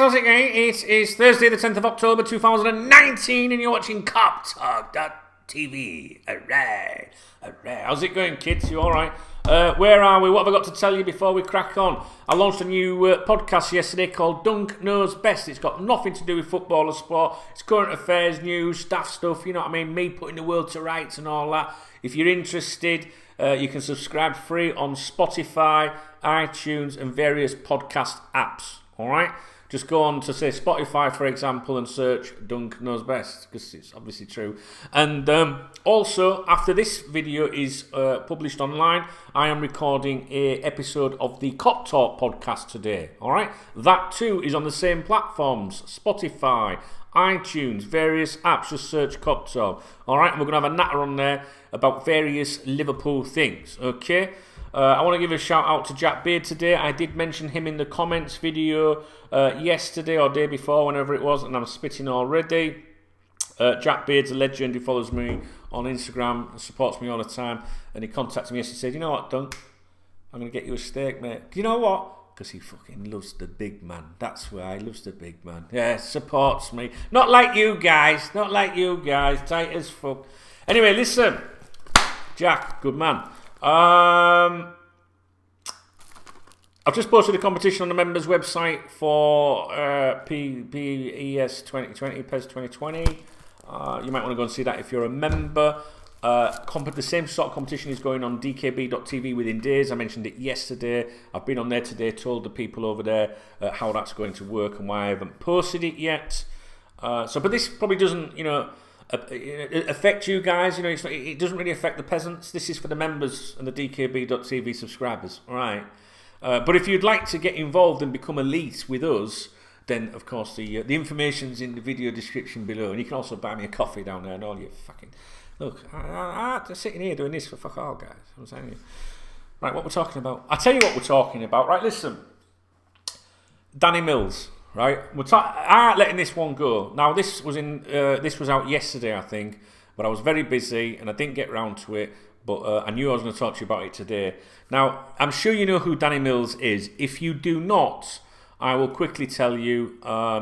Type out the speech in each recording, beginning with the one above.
how's it going? It is Thursday the 10th of October 2019 and you're watching KopTalk.tv. Alright. How's it going, kids? You alright? Where are we? What have I got to tell you before we crack on? I launched a new podcast yesterday called Dunk Knows Best. It's got nothing to do with football or sport. It's current affairs, news, staff stuff, you know what I mean? Me putting the world to rights and all that. If you're interested, you can subscribe free on Spotify, iTunes and various podcast apps. Alright? Just go on to, say, Spotify, for example, and search Dunk Knows Best, because it's obviously true. And also, after this video is published online, I am recording an episode of the KopTalk podcast today. Alright? That too is on the same platforms, Spotify, iTunes, various apps. Just search KopTalk. Alright? And we're going to have a natter on there about various Liverpool things. Okay? I want to give a shout out to Jack Beard today. I did mention him in the comments video yesterday or day before, whenever it was, and I'm spitting already. Jack Beard's a legend. He follows me on Instagram, supports me all the time, and he contacted me yesterday and said, you know what, Dunk, I'm going to get you a steak, mate. Do you know what? Because he fucking loves the big man. That's why he loves the big man. Yeah, supports me. Not like you guys. Tight as fuck. Anyway, listen. Jack, good man. I've just posted a competition on the members' website for PES 2020, PES 2020. You might want to go and see that if you're a member. The same sort of competition is going on DKB.tv within days. I mentioned it yesterday. I've been on there today, told the people over there how that's going to work and why I haven't posted it yet. But this probably doesn't, affect you guys. It doesn't really affect the peasants. This is for the members and the DKB.tv subscribers. All right. But if you'd like to get involved and become elite with us, then of course the information's in the video description below, and you can also buy me a coffee down there and all you fucking look. I'm sitting here doing this for fuck all, guys. I'm saying you. Right, what we're talking about? I'll tell you what we're talking about. Right, listen. Danny Mills. Right, I'm letting this one go. Now, this was out yesterday, I think, but I was very busy and I didn't get round to it. But I knew I was going to talk to you about it today. Now, I'm sure you know who Danny Mills is. If you do not, I will quickly tell you.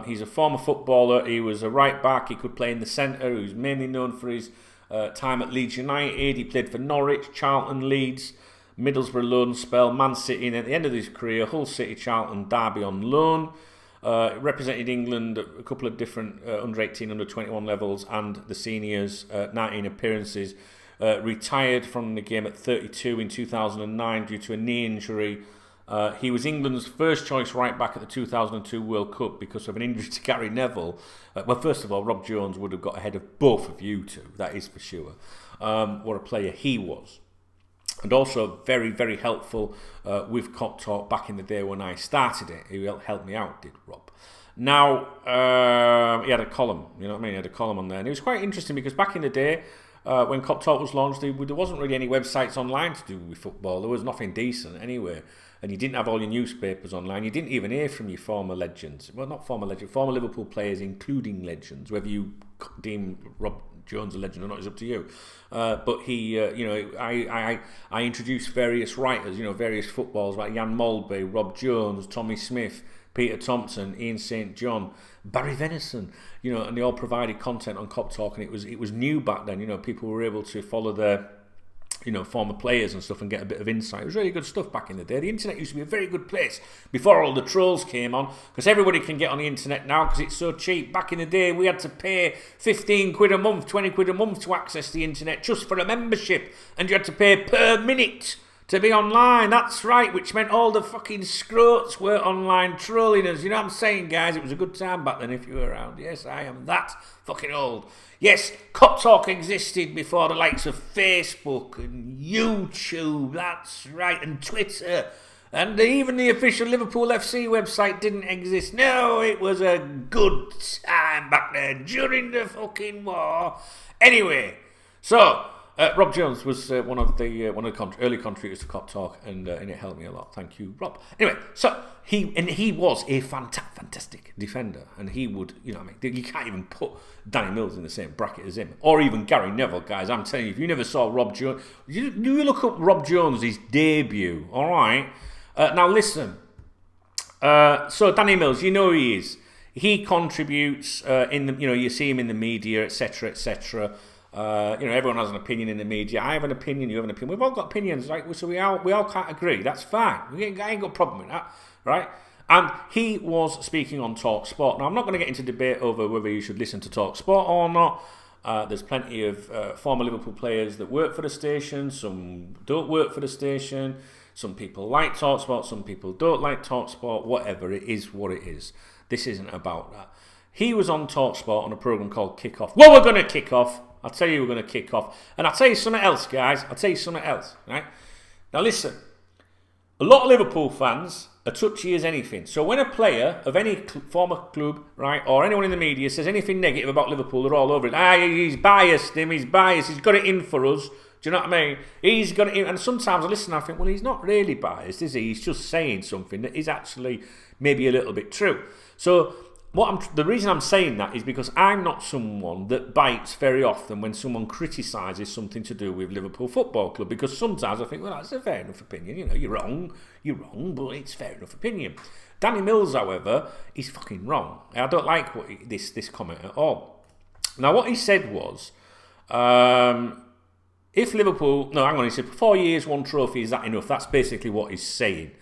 He's a former footballer. He was a right back. He could play in the centre. He was mainly known for his time at Leeds United. He played for Norwich, Charlton, Leeds, Middlesbrough loan spell, Man City, and at the end of his career, Hull City, Charlton, Derby on loan. Represented England at a couple of different under 18, under 21 levels and the seniors, 19 appearances. Retired from the game at 32 in 2009 due to a knee injury. He was England's first choice right back at the 2002 World Cup because of an injury to Gary Neville. Well, first of all, Rob Jones would have got ahead of both of you two, that is for sure. What a player he was. And also very, very helpful with KopTalk back in the day when I started it. He helped me out, did Rob. Now, he had a column, you know what I mean? He had a column on there. And it was quite interesting because back in the day, when KopTalk was launched, there wasn't really any websites online to do with football. There was nothing decent anyway. And you didn't have all your newspapers online. You didn't even hear from your former legends. Well, not former legends, former Liverpool players, including legends. Whether you deem Rob Jones a legend or not is up to you. But he, I introduced various writers, various footballers like Jan Molby, Rob Jones, Tommy Smith, Peter Thompson, Ian St. John, Barry Venison, and they all provided content on KopTalk, and it was new back then. People were able to follow their former players and stuff and get a bit of insight. It was really good stuff back in the day. The internet used to be a very good place before all the trolls came on, because everybody can get on the internet now because it's so cheap. Back in the day, we had to pay 15 quid a month, 20 quid a month to access the internet just for a membership, and you had to pay per minute to be online. That's right, which meant all the fucking scroats were online trolling us. You know what I'm saying, guys? It was a good time back then if you were around. Yes, I am that fucking old. Yes, KopTalk existed before the likes of Facebook and YouTube, that's right, and Twitter. And even the official Liverpool FC website didn't exist. No, it was a good time back there during the fucking war. Anyway, so Rob Jones was one of the early contributors to KopTalk, and it helped me a lot. Thank you, Rob. Anyway, so he was a fantastic defender, and he would, you can't even put Danny Mills in the same bracket as him, or even Gary Neville, guys. I'm telling you, if you never saw Rob Jones, you look up Rob Jones' debut. All right, now listen. So Danny Mills, you know who he is. He contributes in the, you see him in the media, etc., etc. Everyone has an opinion in the media. I have an opinion, you have an opinion. We've all got opinions, right? So we all can't agree. That's fine. I ain't got a problem with that, right? And he was speaking on Talk Sport. Now, I'm not going to get into debate over whether you should listen to Talk Sport or not. There's plenty of former Liverpool players that work for the station. Some don't work for the station. Some people like Talk Sport. Some people don't like Talk Sport. Whatever, it is what it is. This isn't about that. He was on Talk Sport on a programme called Kick Off. Well, we're going to kick off. I'll tell you we're going to kick off. And I'll tell you something else, guys. I'll tell you something else, right? Now, listen. A lot of Liverpool fans are touchy as anything. So when a player of any former club, right, or anyone in the media says anything negative about Liverpool, they're all over it. He's biased, he's biased, he's got it in for us. Do you know what I mean? He's got it in. And sometimes I listen and I think, well, he's not really biased, is he? He's just saying something that is actually maybe a little bit true. So the reason I'm saying that is because I'm not someone that bites very often when someone criticises something to do with Liverpool Football Club, because sometimes I think, well, that's a fair enough opinion. You're wrong, but it's fair enough opinion. Danny Mills, however, is fucking wrong. I don't like this comment at all. Now, what he said was, if Liverpool, he said 4 years, 1 trophy, is that enough? That's basically what he's saying.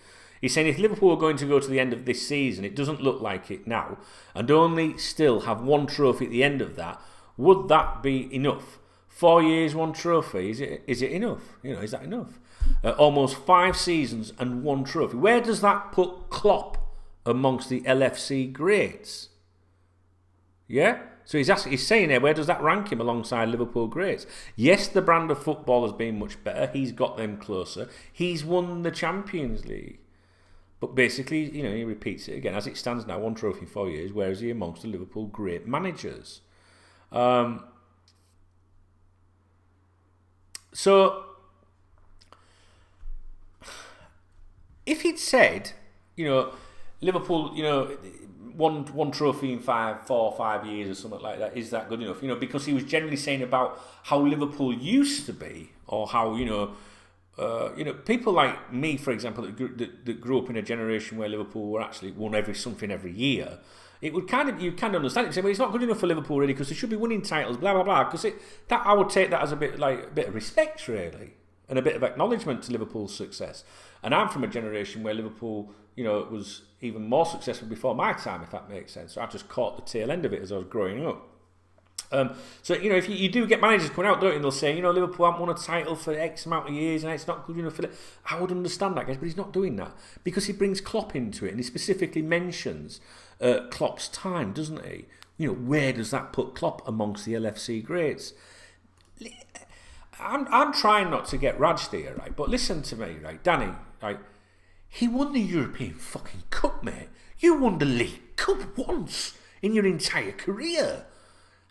He's saying if Liverpool are going to go to the end of this season, it doesn't look like it now, and only still have 1 trophy at the end of that, would that be enough? 4 years, 1 trophy, is it enough? Is that enough? Almost 5 seasons and 1 trophy. Where does that put Klopp amongst the LFC greats? Yeah? So he's saying there, where does that rank him alongside Liverpool greats? Yes, the brand of football has been much better. He's got them closer. He's won the Champions League. But basically, he repeats it again. As it stands now, 1 trophy in 4 years, where is he amongst the Liverpool great managers? So, if he'd said, Liverpool, one trophy in 4 or 5 years or something like that, is that good enough? Because he was generally saying about how Liverpool used to be, or how, people like me, for example, that grew up in a generation where Liverpool were actually won something every year. It would you kind of understand it. Say, well, it's not good enough for Liverpool really, because they should be winning titles, blah blah blah. Because I would take that as a bit of respect really, and a bit of acknowledgement to Liverpool's success. And I'm from a generation where Liverpool, was even more successful before my time, if that makes sense. So I just caught the tail end of it as I was growing up. If you do get managers coming out, don't you, and they'll say, Liverpool haven't won a title for X amount of years and it's not good enough for it. I would understand that, guys, but he's not doing that because he brings Klopp into it, and he specifically mentions Klopp's time, doesn't he? Where does that put Klopp amongst the LFC greats? I'm trying not to get raged here, right? But listen to me, right, Danny, right? He won the European fucking Cup, mate. You won the League Cup once in your entire career.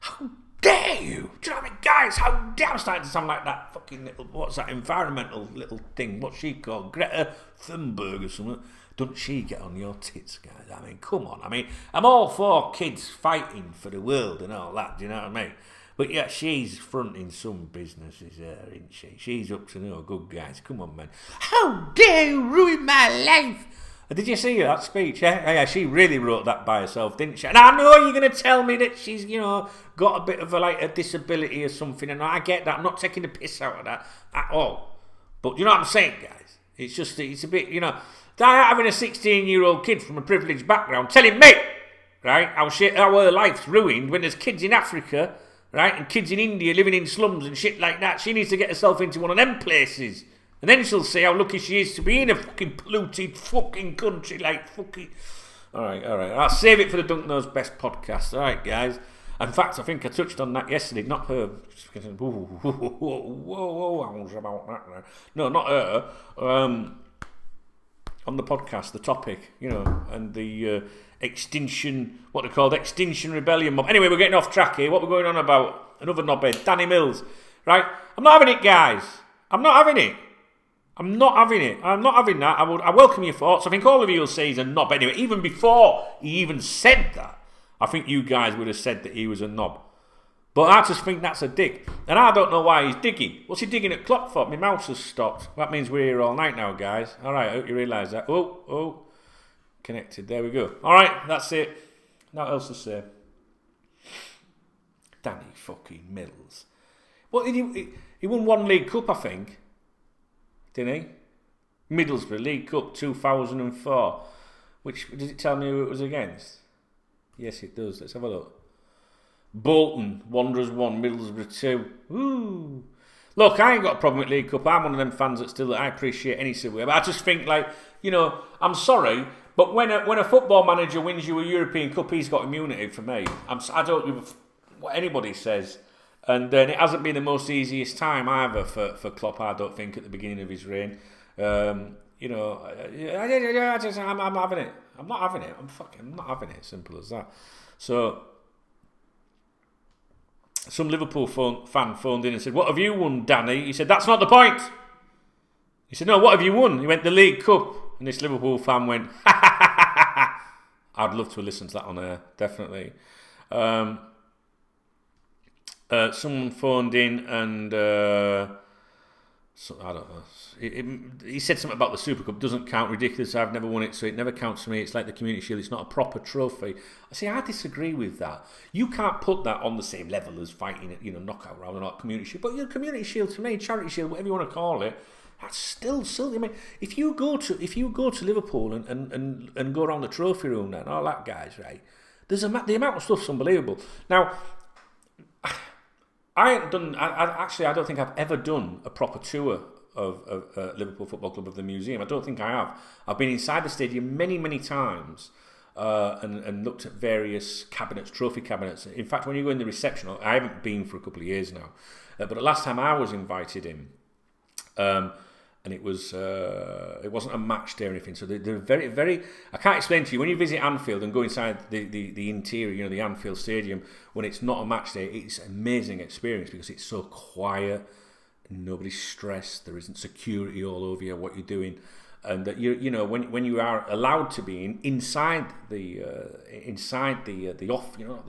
How dare you? Do you know what I mean? Guys, how dare I'm starting to sound like that fucking little, what's that environmental little thing? What's she called? Greta Thunberg or something? Don't she get on your tits, guys? I mean, come on. I mean, I'm all for kids fighting for the world and all that, do you know what I mean? But yeah, she's fronting some businesses there, isn't she? She's up to no good, guys. Come on, man. How dare you ruin my life? Did you see that speech? Yeah, she really wrote that by herself, didn't she? And I know you're going to tell me that she's, got a bit of a disability or something, and I get that. I'm not taking the piss out of that at all. But you know what I'm saying, guys? It's just, it's a bit, having a 16-year-old kid from a privileged background telling me, right, how her life's ruined when there's kids in Africa, right, and kids in India living in slums and shit like that. She needs to get herself into one of them places. And then she'll say how lucky she is to be in a fucking polluted fucking country like fucking... Alright. I'll save it for the Dunk Knows Best podcast. Alright, guys. In fact, I think I touched on that yesterday. Not her. Whoa, about that. No, not her. On the podcast, the topic, and the Extinction... What they're called, Extinction Rebellion mob. Anyway, we're getting off track here. What we're going on about? Another knobhead, Danny Mills. Right? I'm not having it, guys. I'm not having it. I'm not having that. I welcome your thoughts. I think all of you will say he's a knob. Anyway, even before he even said that, I think you guys would have said that he was a knob. But I just think that's a dig. And I don't know why he's digging. What's he digging at Klopp for? My mouse has stopped. That means we're here all night now, guys. All right, I hope you realise that. Oh, connected. There we go. All right, that's it. Not else to say. Danny fucking Mills. What did he won one League Cup, I think. Didn't he? Middlesbrough League Cup 2004. Which, does it tell me who it was against? Yes, it does. Let's have a look. Bolton, Wanderers 1, Middlesbrough 2. Woo! Look, I ain't got a problem with League Cup. I'm one of them fans that I appreciate any silverware. But I just think, like, you know, I'm sorry, but when a football manager wins you a European Cup, he's got immunity for me. I don't give what anybody says. And it hasn't been the most easiest time either for Klopp, I don't think, at the beginning of his reign. You know, I'm having it. I'm not having it. I'm not having it. Simple as that. So, some Liverpool fan phoned in and said, "What have you won, Danny?" He said, "That's not the point." He said, "No, what have you won?" He went, "The League Cup." And this Liverpool fan went, "Ha ha ha ha ha." I'd love to listen to that on air, definitely. Someone phoned in and I don't know. He said something about the Super Cup. Doesn't count. Ridiculous. I've never won it, so it never counts for me. It's like the Community Shield. It's not a proper trophy. I disagree with that. You can't put that on the same level as fighting at, knockout round or not Community Shield. But Community Shield to me, Charity Shield, whatever you want to call it, that's still silly. I mean, if you go to Liverpool and go around the trophy room and all that, guys, right? The amount of stuff's unbelievable. Now, I don't think I've ever done a proper tour of Liverpool Football Club, of the museum. I don't think I have. I've been inside the stadium many, many times and looked at various cabinets, trophy cabinets. In fact, when you go in the reception, I haven't been for a couple of years now, but the last time I was invited in, and it wasn't a match day or anything. So they're very, very. I can't explain to you, when you visit Anfield and go inside the interior, the Anfield Stadium, when it's not a match day, it's an amazing experience because it's so quiet, nobody's stressed, there isn't security all over you, what you're doing, and that when you are allowed to be inside the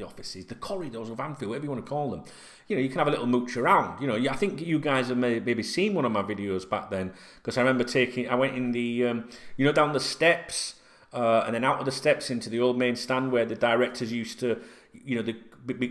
offices, the corridors of Anfield, whatever you want to call them. You can have a little mooch around. I think you guys have maybe seen one of my videos back then, because I remember I went in the, down the steps, and then out of the steps into the old main stand where the directors used to,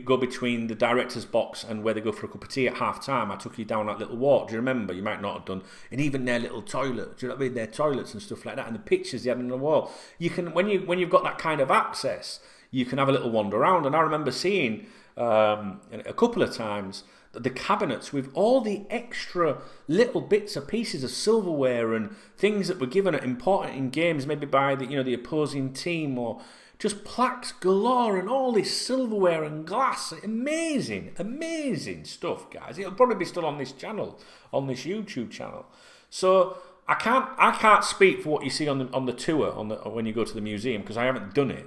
go between the director's box and where they go for a cup of tea at half time. I took you down that little walk. Do you remember? You might not have done. And even their little toilet. Do you know what I mean? Their toilets and stuff like that, and the pictures they had on the wall. You can, when you've got that kind of access, you can have a little wander around. And I remember seeing a couple of times the cabinets with all the extra little bits and pieces of silverware and things that were given important in games, maybe by the opposing team, or just plaques galore and all this silverware and glass. Amazing stuff, guys. It'll probably be still on this channel, on this YouTube channel. So I can't speak for what you see on the tour when you go to the museum, because I haven't done it.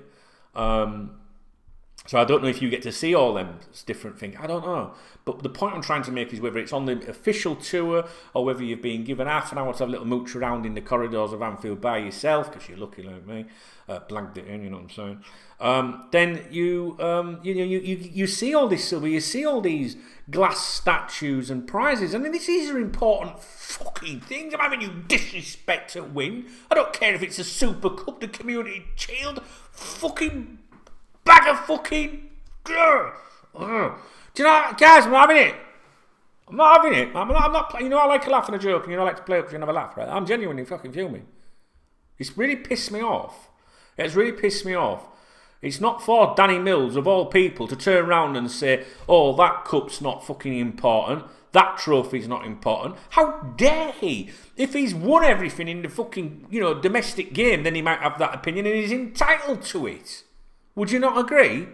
So I don't know if you get to see all them different things. I don't know. But the point I'm trying to make is whether it's on the official tour or whether you've been given half an hour to have a little mooch around in the corridors of Anfield by yourself, because you're lucky like me, blanked it in, you know what I'm saying? Then you see all this silver, you see all these glass statues and prizes. I mean, these are important fucking things. I'm having you disrespect to win. I don't care if it's a Super Cup, the Community Shield, fucking bag of fucking. Do you know, guys? I'm not having it. I'm not having it. I'm not. I like a laugh and a joke, and I like to play up and have a laugh, right? I'm genuinely fucking fuming. It's really pissed me off. It's really pissed me off. It's not for Danny Mills, of all people, to turn around and say, "Oh, that cup's not fucking important. That trophy's not important." How dare he? If he's won everything in the fucking domestic game, then he might have that opinion, and he's entitled to it. Would you not agree?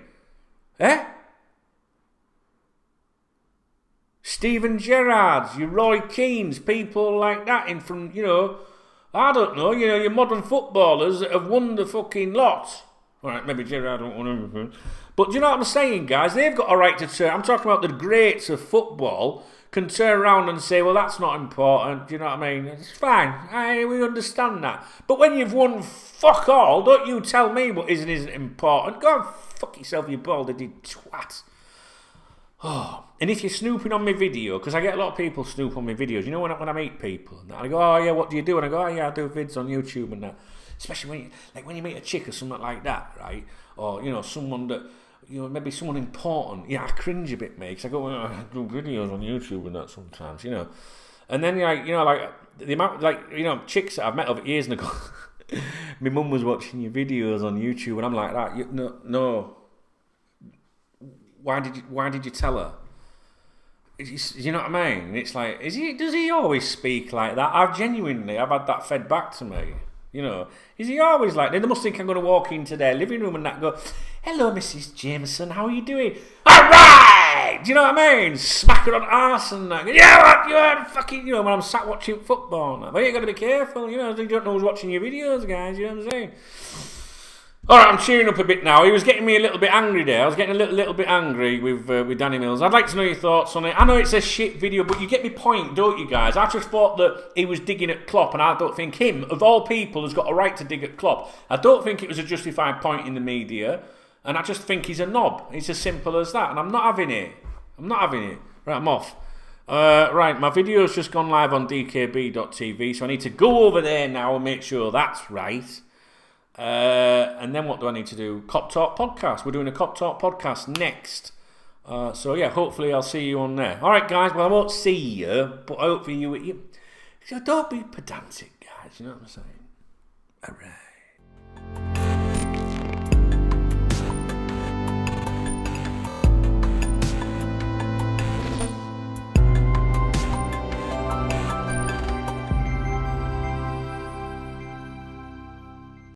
Steven Gerrards, your Roy Keanes, people like that I don't know, your modern footballers that have won the fucking lot. Alright, maybe Gerrard don't won everything. But do you know what I'm saying, guys? They've got a right to turn. I'm talking about the greats of football can turn around and say, well, that's not important. Do you know what I mean? It's fine. We understand that. But when you've won fuck all, don't you tell me what isn't important. Go and fuck yourself, you bald-headed twat. Oh, and if you're snooping on my video, because I get a lot of people snoop on my videos, when I meet people, and I go, oh yeah, what do you do? And I go, oh yeah, I do vids on YouTube and that. especially when you meet a chick or something like that, right? Or someone that maybe someone important. Yeah, I cringe a bit, mate, because I do videos on YouTube and that sometimes, And then the amount chicks that I've met over years and ago. My mum was watching your videos on YouTube, and I'm like that. No. Why did you tell her? You know what I mean? It's like, does he always speak like that? I've had that fed back to me. Is he always like that? They must think I'm going to walk into their living room and that go, hello, Mrs. Jameson, how are you doing? All right! Do you know what I mean? Smack her on the arse and that. Yeah, you're fucking, when I'm sat watching football now. But you got to be careful, you don't know who's watching your videos, guys, you know what I'm saying? Alright, I'm cheering up a bit now. He was getting me a little bit angry there. I was getting a little bit angry with Danny Mills. I'd like to know your thoughts on it. I know it's a shit video, but you get me point, don't you guys? I just thought that he was digging at Klopp, and I don't think him, of all people, has got a right to dig at Klopp. I don't think it was a justified point in the media, and I just think he's a knob. It's as simple as that, and I'm not having it. Right, I'm off. Right, my video's just gone live on dkb.tv, so I need to go over there now and make sure that's right. And then what do I need to do? KopTalk podcast. We're doing a KopTalk podcast next. So yeah, hopefully I'll see you on there. Alright guys, well I won't see you, but hopefully you so don't be pedantic, guys, you know what I'm saying? Alright.